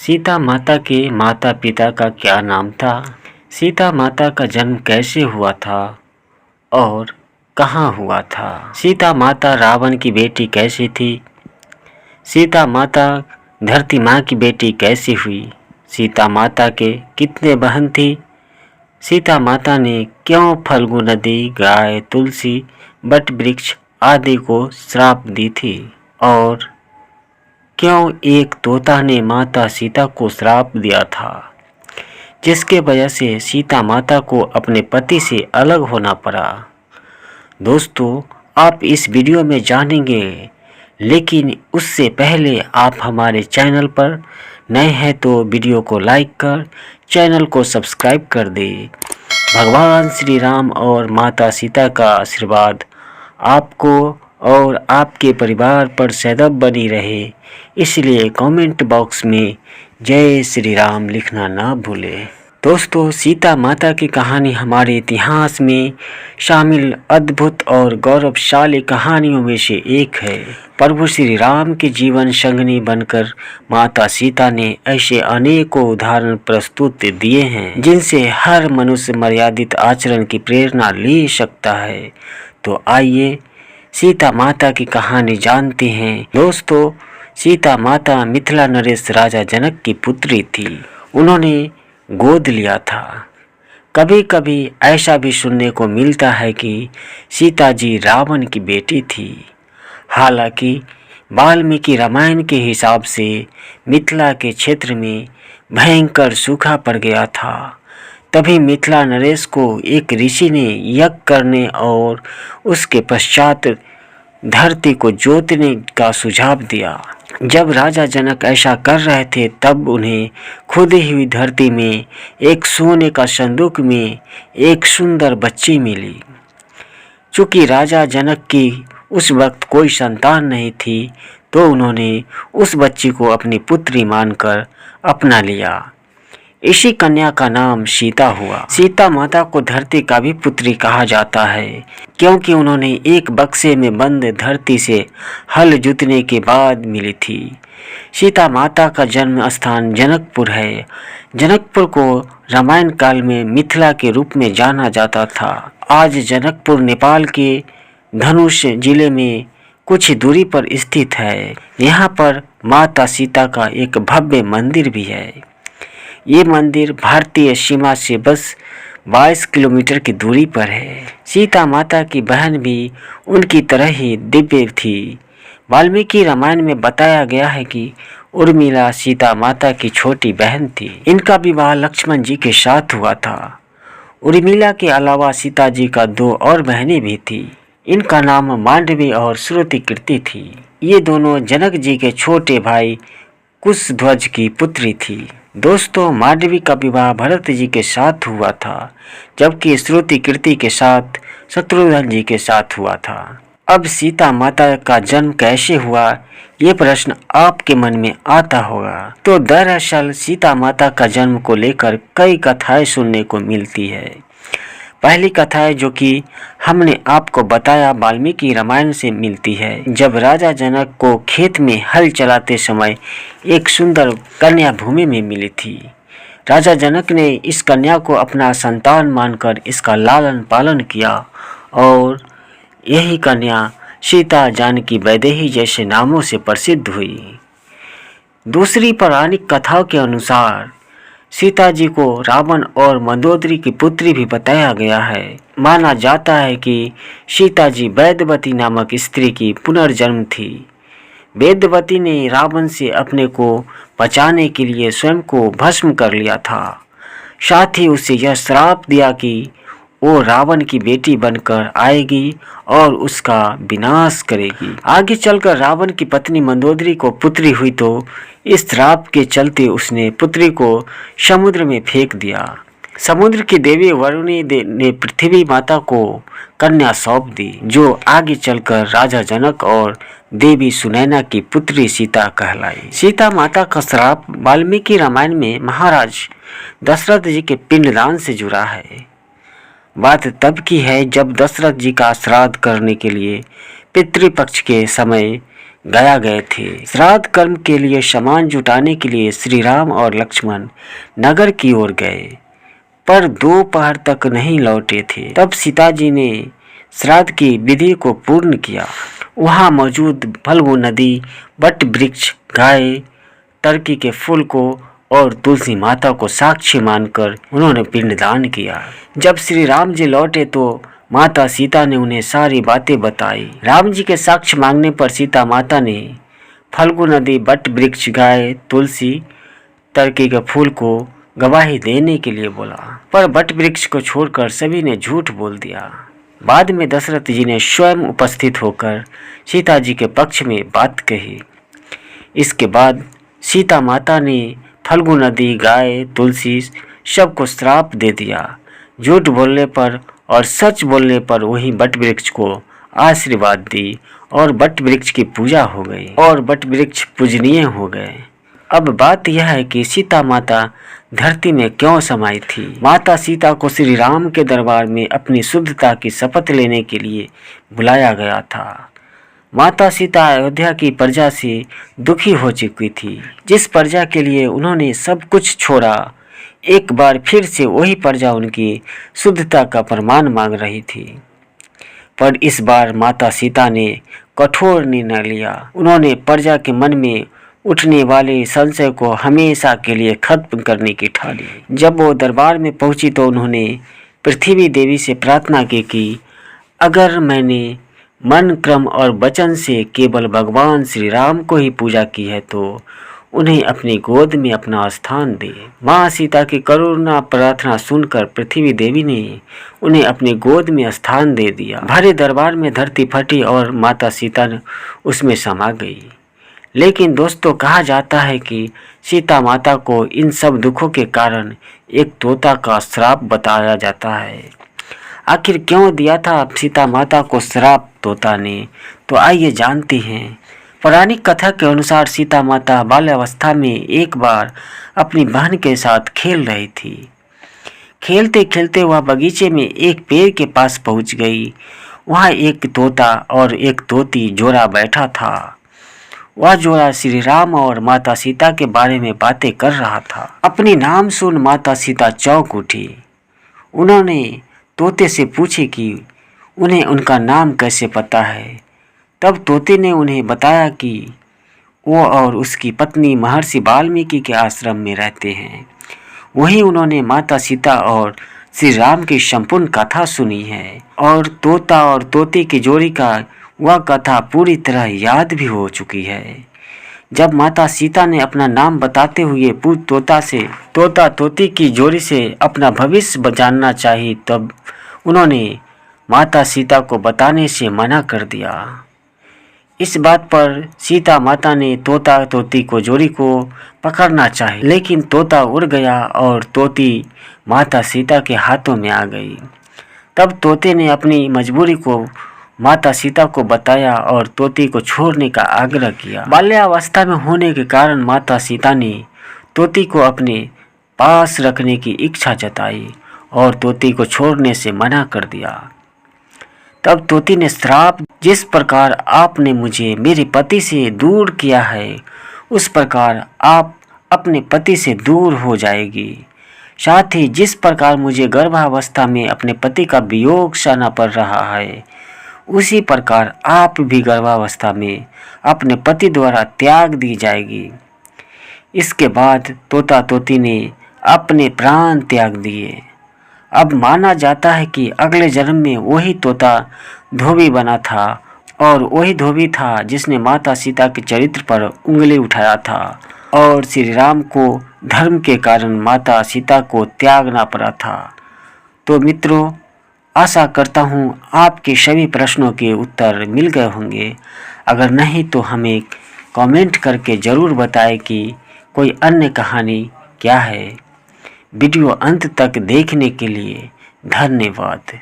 सीता माता के माता पिता का क्या नाम था? सीता माता का जन्म कैसे हुआ था और कहाँ हुआ था? सीता माता रावण की बेटी कैसी थी? सीता माता धरती माँ की बेटी कैसी हुई? सीता माता के कितने बहन थी? सीता माता ने क्यों फल्गु नदी, गाय, तुलसी, बट वृक्ष आदि को श्राप दी थी? और क्यों एक तोता ने माता सीता को श्राप दिया था, जिसके वजह से सीता माता को अपने पति से अलग होना पड़ा? दोस्तों, आप इस वीडियो में जानेंगे, लेकिन उससे पहले आप हमारे चैनल पर नए हैं तो वीडियो को लाइक कर चैनल को सब्सक्राइब कर दें। भगवान श्री राम और माता सीता का आशीर्वाद आपको और आपके परिवार पर सदैव बनी रहे, इसलिए कमेंट बॉक्स में जय श्री राम लिखना ना भूलें। दोस्तों, सीता माता की कहानी हमारे इतिहास में शामिल अद्भुत और गौरवशाली कहानियों में से एक है। प्रभु श्री राम के जीवन संगिनी बनकर माता सीता ने ऐसे अनेकों उदाहरण प्रस्तुत दिए हैं, जिनसे हर मनुष्य मर्यादित आचरण की प्रेरणा ले सकता है। तो आइए सीता माता की कहानी जानते हैं। दोस्तों, सीता माता मिथिला नरेश राजा जनक की पुत्री थी। उन्होंने गोद लिया था। कभी कभी ऐसा भी सुनने को मिलता है कि सीता जी रावण की बेटी थी। हालांकि वाल्मीकि रामायण के हिसाब से मिथिला के क्षेत्र में भयंकर सूखा पड़ गया था। तभी मिथिला नरेश को एक ऋषि ने यज्ञ करने और उसके पश्चात धरती को जोतने का सुझाव दिया। जब राजा जनक ऐसा कर रहे थे, तब उन्हें खुदी हुई धरती में एक सोने का संदूक में एक सुंदर बच्ची मिली। चूँकि राजा जनक की उस वक्त कोई संतान नहीं थी, तो उन्होंने उस बच्ची को अपनी पुत्री मानकर अपना लिया। इसी कन्या का नाम सीता हुआ। सीता माता को धरती का भी पुत्री कहा जाता है, क्योंकि उन्होंने एक बक्से में बंद धरती से हल जोतने के बाद मिली थी। सीता माता का जन्म स्थान जनकपुर है। जनकपुर को रामायण काल में मिथिला के रूप में जाना जाता था। आज जनकपुर नेपाल के धनुष जिले में कुछ दूरी पर स्थित है। यहाँ पर माता सीता का एक भव्य मंदिर भी है। ये मंदिर भारतीय सीमा से बस 22 किलोमीटर की दूरी पर है। सीता माता की बहन भी उनकी तरह ही दिव्य थी। वाल्मीकि रामायण में बताया गया है कि उर्मिला सीता माता की छोटी बहन थी। इनका विवाह लक्ष्मण जी के साथ हुआ था। उर्मिला के अलावा सीता जी का 2 और बहनें भी थी। इनका नाम मांडवी और श्रुतिकीर्ति थी। ये दोनों जनक जी के छोटे भाई कुशध्वज की पुत्री थी। दोस्तों, मांडवी का विवाह भरत जी के साथ हुआ था, जबकि श्रुतिकीर्ति के साथ शत्रुघ्न जी के साथ हुआ था। अब सीता माता का जन्म कैसे हुआ, ये प्रश्न आपके मन में आता होगा। तो दरअसल सीता माता का जन्म को लेकर कई कथाएं सुनने को मिलती है। पहली कथा है जो कि हमने आपको बताया वाल्मीकि रामायण से मिलती है। जब राजा जनक को खेत में हल चलाते समय एक सुंदर कन्या भूमि में मिली थी। राजा जनक ने इस कन्या को अपना संतान मानकर इसका लालन पालन किया और यही कन्या सीता, जानकी, वैदेही जैसे नामों से प्रसिद्ध हुई। दूसरी पौराणिक कथाओं के अनुसार सीता जी को रावण और मंदोदरी की पुत्री भी बताया गया है। माना जाता है कि सीता जी वेदवती नामक स्त्री की पुनर्जन्म थी। वेदवती ने रावण से अपने को बचाने के लिए स्वयं को भस्म कर लिया था। साथ ही उसे यह श्राप दिया कि वो रावण की बेटी बनकर आएगी और उसका विनाश करेगी। आगे चलकर रावण की पत्नी मंदोदरी को पुत्री हुई, तो इस श्राप के चलते उसने पुत्री को समुद्र में फेंक दिया। समुद्र की देवी वरुणी ने पृथ्वी माता को कन्या सौंप दी, जो आगे चलकर राजा जनक और देवी सुनैना की पुत्री सीता कहलाई। सीता माता का श्राप वाल्मीकि रामायण में महाराज दशरथ जी के पिंडदान से जुड़ा है। बात तब की है जब दशरथ जी का श्राद्ध करने के लिए पितृपक्ष के समय गया गए थे। श्राद्ध कर्म के लिए सामान जुटाने के लिए श्री राम और लक्ष्मण नगर की ओर गए, पर दोपहर तक नहीं लौटे थे। तब सीता जी ने श्राद्ध की विधि को पूर्ण किया। वहां मौजूद फल्गु नदी, वट वृक्ष, गाय, टर्की के फूल को और तुलसी माता को साक्षी मानकर उन्होंने पिंडदान किया। जब श्री राम जी लौटे तो माता सीता ने उन्हें सारी बातें बताई। राम जी के साक्ष्य मांगने पर सीता माता ने फल्गु नदी, वट वृक्ष, गाय, तुलसी, टर्की के फूल को गवाही देने के लिए बोला, पर वट वृक्ष को छोड़कर सभी ने झूठ बोल दिया। बाद में दशरथ जी ने स्वयं उपस्थित होकर सीता जी के पक्ष में बात कही। इसके बाद सीता माता ने फल्गु नदी, गाय, तुलसी सबको श्राप दे दिया। झूठ बोलने पर और सच बोलने पर वही वट वृक्ष को आशीर्वाद दी और वट वृक्ष की पूजा हो गई और वट वृक्ष पूजनीय हो गए। अब बात यह है कि सीता माता धरती में क्यों समाई थी। माता सीता को श्री राम के दरबार में अपनी शुद्धता की शपथ लेने के लिए बुलाया गया था। माता सीता अयोध्या की प्रजा से दुखी हो चुकी थी, जिस प्रजा के लिए उन्होंने सब कुछ छोड़ा। एक बार फिर से वही प्रजा उनकी शुद्धता का प्रमाण मांग रही थी, पर इस बार माता सीता ने कठोर निर्णय लिया। उन्होंने प्रजा के मन में उठने वाले संशय को हमेशा के लिए खत्म करने की ठानी। जब वो दरबार में पहुंची तो उन्होंने पृथ्वी देवी से प्रार्थना की कि अगर मैंने मन, क्रम और वचन से केवल भगवान श्री राम को ही पूजा की है तो उन्हें अपनी गोद में अपना स्थान दे। माँ सीता की करुणा प्रार्थना सुनकर पृथ्वी देवी ने उन्हें अपनी गोद में स्थान दे दिया। भरे दरबार में धरती फटी और माता सीता उसमें समा गई। लेकिन दोस्तों, कहा जाता है कि सीता माता को इन सब दुखों के कारण एक तोता का श्राप बताया जाता है। आखिर क्यों दिया था सीता माता को श्राप तोता ने, तो आइए जानते हैं। पौराणिक कथा के अनुसार सीता माता बाल्यावस्था में एक बार अपनी बहन के साथ खेल रही थी। खेलते खेलते वह बगीचे में एक पेड़ के पास पहुंच गई। वहां एक तोता और एक तोती जोड़ा बैठा था। वह जोड़ा श्री राम और माता सीता के बारे में बातें कर रहा था। अपनी नाम सुन माता सीता चौंक उठी। उन्होंने तोते से पूछे कि उन्हें उनका नाम कैसे पता है। तब तोते ने उन्हें बताया कि वो और उसकी पत्नी महर्षि वाल्मीकि के आश्रम में रहते हैं। वहीं उन्होंने माता सीता और श्री राम की संपूर्ण कथा सुनी है और तोता और तोते की जोड़ी का वह कथा पूरी तरह याद भी हो चुकी है। जब माता सीता ने अपना नाम बताते हुए पूछ तोता से तोता तोती की जोड़ी से अपना भविष्य जानना चाहिए, तब उन्होंने माता सीता को बताने से मना कर दिया। इस बात पर सीता माता ने तोता तोती को जोड़ी को पकड़ना चाहिए, लेकिन तोता उड़ गया और तोती माता सीता के हाथों में आ गई। तब तोते ने अपनी मजबूरी को माता सीता को बताया और तोती को छोड़ने का आग्रह किया। बाल्यावस्था में होने के कारण माता सीता ने तोती को अपने पास रखने की इच्छा जताई और तोती को छोड़ने से मना कर दिया। तब तोती ने श्राप, जिस प्रकार आपने मुझे मेरे पति से दूर किया है, उस प्रकार आप अपने पति से दूर हो जाएगी। साथ ही जिस प्रकार मुझे गर्भावस्था में अपने पति का वियोग सहना पड़ रहा है, उसी प्रकार आप भी गर्भावस्था में अपने पति द्वारा त्याग दी जाएगी। इसके बाद तोता तोती ने अपने प्राण त्याग दिए। अब माना जाता है कि अगले जन्म में वही तोता धोबी बना था और वही धोबी था जिसने माता सीता के चरित्र पर उंगली उठाया था और श्री राम को धर्म के कारण माता सीता को त्यागना पड़ा था। तो मित्रों, आशा करता हूँ आपके सभी प्रश्नों के उत्तर मिल गए होंगे। अगर नहीं तो हमें कमेंट करके ज़रूर बताएं कि कोई अन्य कहानी क्या है। वीडियो अंत तक देखने के लिए धन्यवाद।